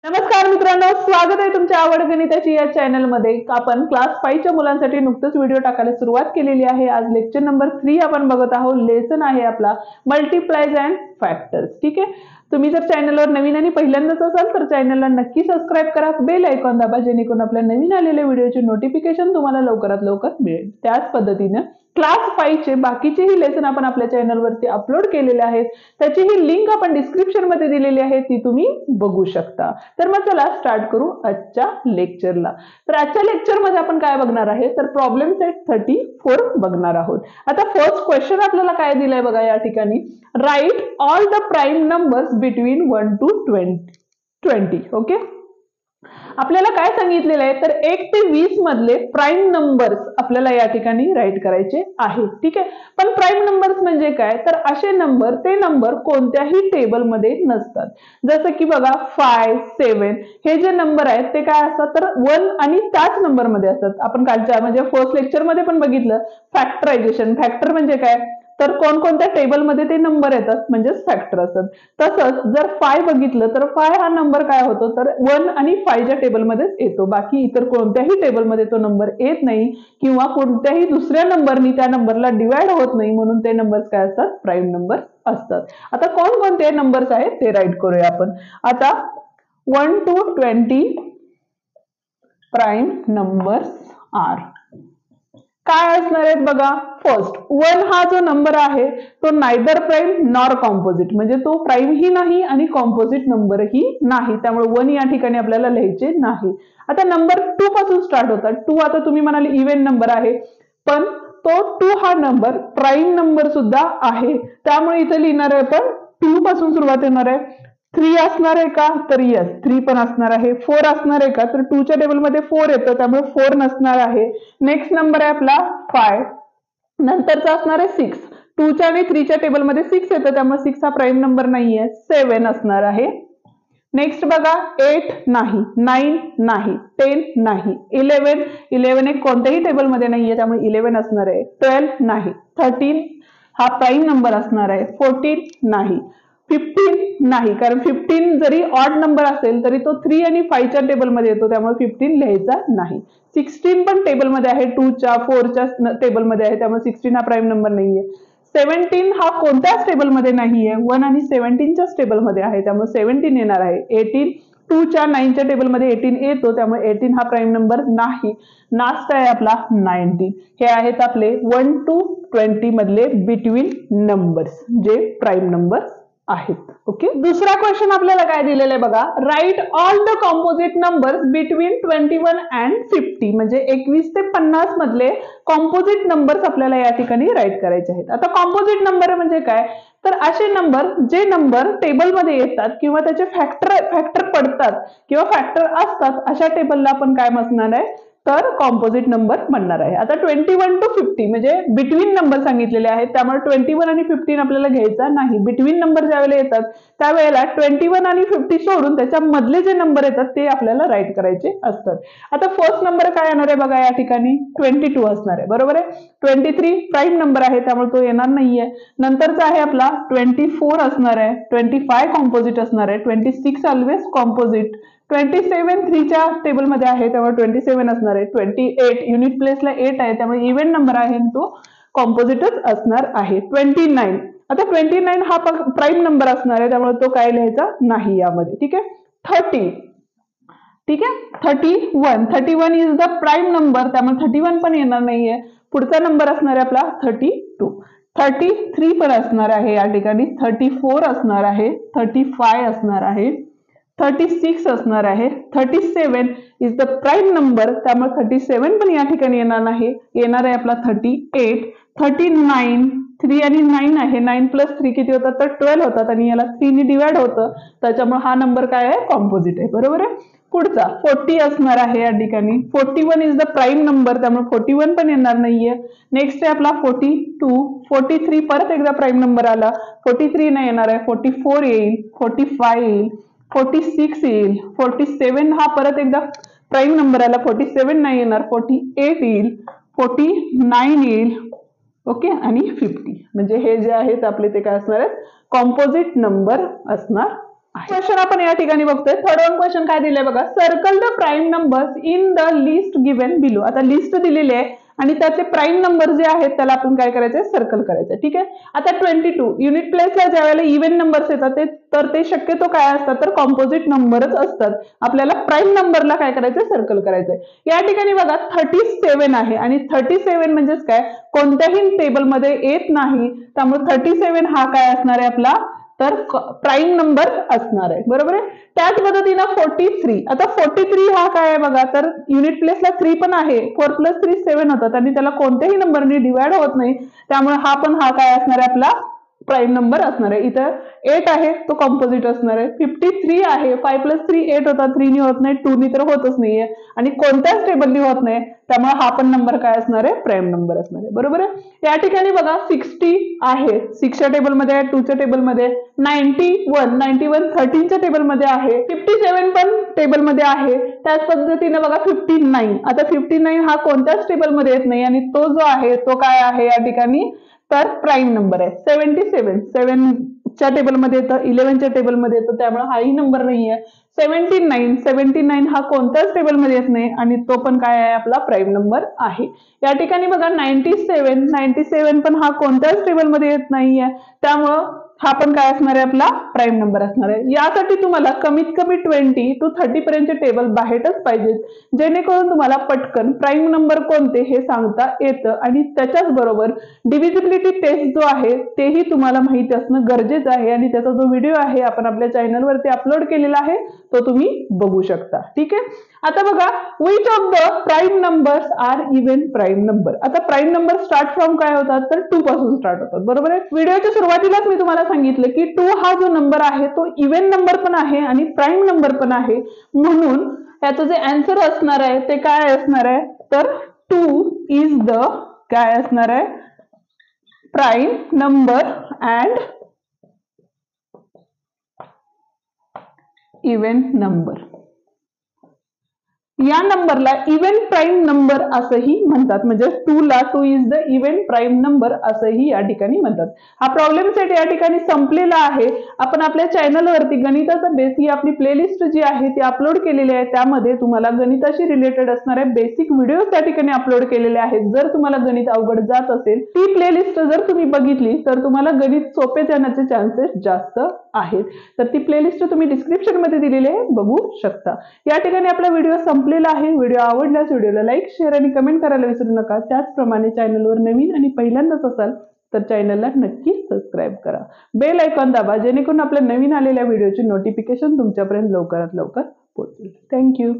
नमस्कार मित्रांनो, स्वागत आहे तुमच्या आवड गणिताची या चॅनलमध्ये। आपण क्लास 5 च्या मुलांसाठी नुकतंच व्हिडिओ टाकायला सुरुवात केलेली आहे। आज लेक्चर नंबर 3 आपण बघत आहोत। लेसन आहे आपला मल्टिप्लायज अँड फॅक्टर्स। ठीक आहे, तुम्ही जर चॅनलवर नवीन आणि पहिल्यांदाच असाल तर चॅनलला नक्की सबस्क्राइब करा, बेल आयकॉन दाबा, जेणेकरून आपल्या नवीन आलेल्या व्हिडिओचे नोटिफिकेशन तुम्हाला लवकरात लवकर मिळेल। त्याच पद्धतीने क्लास 5 चे बाकीचेही लेसन आपण आपल्या चॅनलवरती अपलोड केलेले आहेत, त्याची ही लिंक आपण डिस्क्रिप्शन मध्ये दिलेली आहे, ती तुम्ही बघू शकता। तर मग चला स्टार्ट करू आजच्या लेक्चरला। तर आजच्या लेक्चर मध्ये आपण काय बघणार आहे तर प्रॉब्लेम सेट 34 बघणार आहोत। आता फर्स्ट क्वेश्चन आपल्याला काय दिलाय बघा या ठिकाणी, write all the prime numbers between 1 to 20। Okay, आपल्याला काय सांगितलेलं आहे तर 1 ते 20 मधले प्राइम नंबर्स आपल्याला या ठिकाणी राईट करायचे आहेत। ठीक आहे, पण प्राइम नंबर्स म्हणजे काय तर असे नंबर, ते नंबर कोणत्याही टेबल मध्ये नसतात। जसं की बघा 5, 7 हे जे नंबर आहेत ते काय असतात तर 1 आणि त्याच नंबर मध्ये असतात। आपण कालच्या म्हणजे फर्स्ट लेक्चर मध्ये पण बघितलं फॅक्टरायझेशन। फॅक्टर म्हणजे काय तर कोणकोणत्या टेबल मध्ये ते नंबर येतात म्हणजेच फॅक्टर असतात। तसंच जर 5 बघितलं तर 5 हा नंबर काय होतो तर 1 आणि 5 च्या टेबल मध्येच येतो, बाकी इतर कोणत्याही टेबल मध्ये तो नंबर येत नाही किंवा कोणत्याही दुसऱ्या नंबरनी त्या नंबरला डिवाइड होत नाही, म्हणून ते नंबर्स काय असतात प्राइम नंबर असतात। आता कोणकोणते नंबर्स आहेत ते राईट करूया आपण। आता 1 to 20 प्राइम नंबर्स आर काय असणार आहेत बघा। फर्स्ट 1 हा जो नंबर आहे तो नायदर प्राइम नॉर कॉम्पोजिट, म्हणजे तो प्राइम ही नाही आणि कॉम्पोजिट नंबर ही नाही, त्यामुळे 1 या ठिकाणी आपल्याला लिहायचे नाही। आता नंबर 2 पासून स्टार्ट होतात। 2 आता तुम्ही म्हणाले इव्हन नंबर आहे, पण तो 2 हा नंबर प्राइम नंबर सुद्धा आहे, त्यामुळे इथे लिहिणार आहे आपण 2 पासून सुरुवात येणार आहे। 3 असणार आहे का तर यस 3 पण असणार आहे। 4 असणार आहे का तर 2 च्या टेबल मध्ये 4 येतं, त्यामुळे 4 नसणार आहे। नेक्स्ट नंबर आहे आपला 5, नंतरचा असणार आहे 6, 2 च्या आणि 3 च्या टेबल मध्ये 6 येतं, त्यामुळे 6 हा प्राइम नंबर नाहीये। 7 असणार आहे। नेक्स्ट बघा 8 नाही, 9 नाही, 10 नाही, 11 एक कोणत्याही टेबल मध्ये नाहीये, त्यामुळे 11 असणार आहे। 12 नाही, 13 हा प्राइम नंबर असणार आहे। 14 नाही, 15 नाही, कारण 15 जरी ऑड नंबर असेल तरी तो 3 आणि 5 च्या टेबल मध्ये येतो, त्यामुळे 15 लिहायचा नाही। 16 पण टेबल मध्ये आहे, 2 च्या 4 च्या टेबल मध्ये आहे, त्यामुळे 16 हा प्राइम नंबर नाहीये। 17 हा कोणत्याच टेबल मध्ये नाहीये, 1 आणि 17 च्याच टेबल मध्ये आहे, त्यामुळे 17 येणार आहे। 18 2 च्या 9 च्या टेबल मध्ये 18 येतो, त्यामुळे 18 हा प्राइम नंबर नाही। लास्ट आहे आपला 19। हे आहेत आपले 1 to 20 मधले बिटवीन नंबर्स जे प्राइम नंबर्स आहेत। ओके, दुसरा क्वेश्चन आपल्याला काय दिलेला आहे बघा, write all the composite numbers between 21 and 50, म्हणजे 21 ते 50 मधले कॉम्पोजिट नंबर्स आपल्याला या ठिकाणी राईट करायचे आहेत। आता कॉम्पोजिट नंबर म्हणजे काय तर असे नंबर जे नंबर टेबलमध्ये येतात किंवा त्याचे फॅक्टर पडतात किंवा फॅक्टर असतात, अशा टेबलला आपण काय म्हणणार आहे तर कॉम्पोजिट नंबर म्हणणार आहे। आता 21 to 50 म्हणजे बिटवीन नंबर सांगितलेले आहेत, त्यामुळे 21 आणि 15 आपल्याला घ्यायचा नाही। बिटवीन नंबर ज्यावेळेला येतात त्यावेळेला 21 आणि 50 सोडून त्याच्या मधले जे नंबर येतात ते आपल्याला राईट करायचे असतात। आता फर्स्ट नंबर काय येणार आहे बघा, या ठिकाणी 22 असणार आहे, बरोबर आहे। 23 प्राइम नंबर आहे, त्यामुळे तो येणार नाहीये। नंतरचा आहे आपला 24 असणार आहे, 25 कॉम्पोजिट असणार आहे, 26 ऑलवेज कॉम्पोजिट, 27 3 च्या टेबल मध्ये आहे, त्यामुळे 27 असणार आहे। 28 युनिट प्लेसला 8 आहे, त्यामुळे इव्हन नंबर आहे, तो कॉम्पोजिटच असणार आहे। 29 आता 29 हा प्राइम नंबर असणार आहे, त्यामुळे तो काय लिहायचा नाही यामध्ये। ठीक आहे, 30 ठीक आहे, 31 इज द प्राइम नंबर, त्यामुळे 31 पण येणार नाहीये। पुढचा नंबर असणार आहे आपला 32, 33 पण असणार आहे या ठिकाणी, 34 असणार आहे, 35 असणार आहे, 36 असणार आहे, 37 इज द प्राइम नंबर, त्यामुळे 37 पण या ठिकाणी येणार नाही, येणार आहे आपला 38, 39 3 आणि 9 आहे, 9 प्लस 3 किती होतात तर 12 होतात आणि याला 3 ने डिवाइड होतं, त्याच्यामुळे हा नंबर काय आहे कॉम्पोजिट आहे, बरोबर आहे। पुढचा 40 असणार आहे या ठिकाणी, 41 इज द प्राइम नंबर, त्यामुळे 41 पण येणार नाहीये। नेक्स्ट आहे आपला 42, 43 परत एकदा प्राइम नंबर आला, 43 नाही येणार आहे, 44 येईल, 45 येईल, 46 येईल, 47 हा परत एकदा प्राइम नंबर आला, 47 नाही येणार, 48 येईल, 49 येईल, ओके, आणि 50 म्हणजे हे जे आहेत आपले ते काय असणार आहेत कॉम्पोजिट नंबर असणार क्वेश्चन आपण या ठिकाणी बघतोय. थर्ड वन क्वेश्चन काय दिलंय बघा, circle the prime numbers in the list given below. आता लिस्ट दिलेली आहे आणि त्यातले प्राईम नंबर जे आहेत त्याला आपण काय करायचंय, सर्कल करायचं. ठीक आहे. आता 22 युनिट प्लेसला ज्या वेळेला इव्हन नंबर्स येतात तर ते शक्यतो काय असतात, तर कॉम्पोजिट नंबरच असतात. आपल्याला प्राईम नंबरला काय करायचंय, सर्कल करायचंय. या ठिकाणी बघा 37 आहे आणि 37 म्हणजेच काय, कोणत्याही टेबलमध्ये येत नाही, त्यामुळे 37 हा काय असणार आहे आपला, तर प्राईम नंबर असणार आहे. बरोबर आहे. त्याच पद्धतीनं 43. आता 43 हा काय आहे बघा, तर युनिट प्लेसला 3 पण आहे, 4 + 3 7 होतात आणि त्याला कोणत्याही नंबरने डिवाइड होत नाही, त्यामुळे हा काय असणार आहे आपला प्राईम नंबर असणार आहे. इथं 8 आहे, तो कॉम्पोजिट असणार आहे. 53 आहे, 5 + 3 8 होतात, 3 ने होत नाही, 2 ने तर होतच नाहीये आणि कोणत्याच टेबलनी होत नाही, त्यामुळे हा पण नंबर काय असणार आहे, प्राईम नंबर असणार आहे. बरोबर आहे. या ठिकाणी बघा 60 आहे, 6च्या टेबलमध्ये आहे, 2च्या टेबलमध्ये, 91 13च्या टेबलमध्ये आहे, 57 पण टेबलमध्ये आहे. त्याच पद्धतीने बघा 59. आता 59 हा कोणत्याच टेबलमध्ये येत नाही आणि तो जो आहे तो काय आहे या ठिकाणी, तर प्राईम नंबर आहे. 77 7च्या टेबलमध्ये येतं, 11च्या टेबलमध्ये येतं, त्यामुळे हाही नंबर नाहीये. 79 हा कोणत्याच टेबलमध्ये येत नाही आणि तो पण काय आहे, आपला प्राईम नंबर आहे. या ठिकाणी बघा 97 पण हा कोणत्याच टेबलमध्ये येत नाहीये, त्यामुळं हा पण काय असणार आहे, आपला प्राईम नंबर असणार आहे. यासाठी तुम्हाला कमीत कमी 20 to 30 पर्यंतचे टेबल बाहेरच पाहिजेत, जेणेकरून तुम्हाला पटकन प्राईम नंबर कोणते हे सांगता येतं आणि त्याच्याच बरोबर डिव्हिजिबिलिटी टेस्ट जो आहे तेही तुम्हाला माहिती असणं गरजेचं आहे आणि त्याचा जो व्हिडिओ आहे आपण आपल्या चॅनलवरती अपलोड केलेला आहे तो तुम्ही बघू शकता. ठीक आहे. आता बघा, which of the prime numbers are even prime number. आता प्राईम नंबर स्टार्ट फ्रॉम काय होतात, तर 2 पासून स्टार्ट होतात. बरोबर आहे. व्हिडिओच्या सुरुवातीलाच मी तुम्हाला सांगितलं की 2 हा जो नंबर आहे तो इव्हन नंबर पण आहे आणि प्राईम नंबर पण आहे, म्हणून याचं जे आन्सर असणार आहे ते काय असणार आहे, तर 2 इज द काय असणार आहे, prime number and even number. या नंबरला इव्हन प्राईम नंबर असंही म्हणतात, म्हणजे 2 ला 2 is the even prime number असंही या ठिकाणी म्हणतात. हा प्रॉब्लेम सेट या ठिकाणी संपलेला आहे. आपण आपल्या चॅनलवरती गणिताचा बेस ही आपली प्लेलिस्ट जी आहे ती अपलोड केलेली आहे, त्यामध्ये तुम्हाला गणिताशी रिलेटेड असणारे बेसिक व्हिडिओ त्या ठिकाणी अपलोड केलेले आहेत. जर तुम्हाला गणित अवघड जात असेल, ती प्लेलिस्ट जर तुम्ही बघितली तर तुम्हाला गणित सोपे जाण्याचे चान्सेस जास्त आहेत. तर ती प्लेलिस्ट तुम्ही डिस्क्रिप्शन मध्ये दिलेली आहे, बघू शकता. या ठिकाणी आपला व्हिडिओ संपलेला आहे. व्हिडिओ आवडल्यास व्हिडिओला लाईक, शेअर आणि कमेंट करायला विसरू नका. त्याचप्रमाणे चॅनलवर नवीन आणि पहिल्यांदाच असाल तर चॅनलला नक्की सबस्क्राईब करा. बेल आयकॉन दाबा, जेणेकरून आपल्या नवीन आलेल्या व्हिडिओची नोटिफिकेशन तुमच्यापर्यंत लवकरात लवकर पोहोचेल. थँक्यू.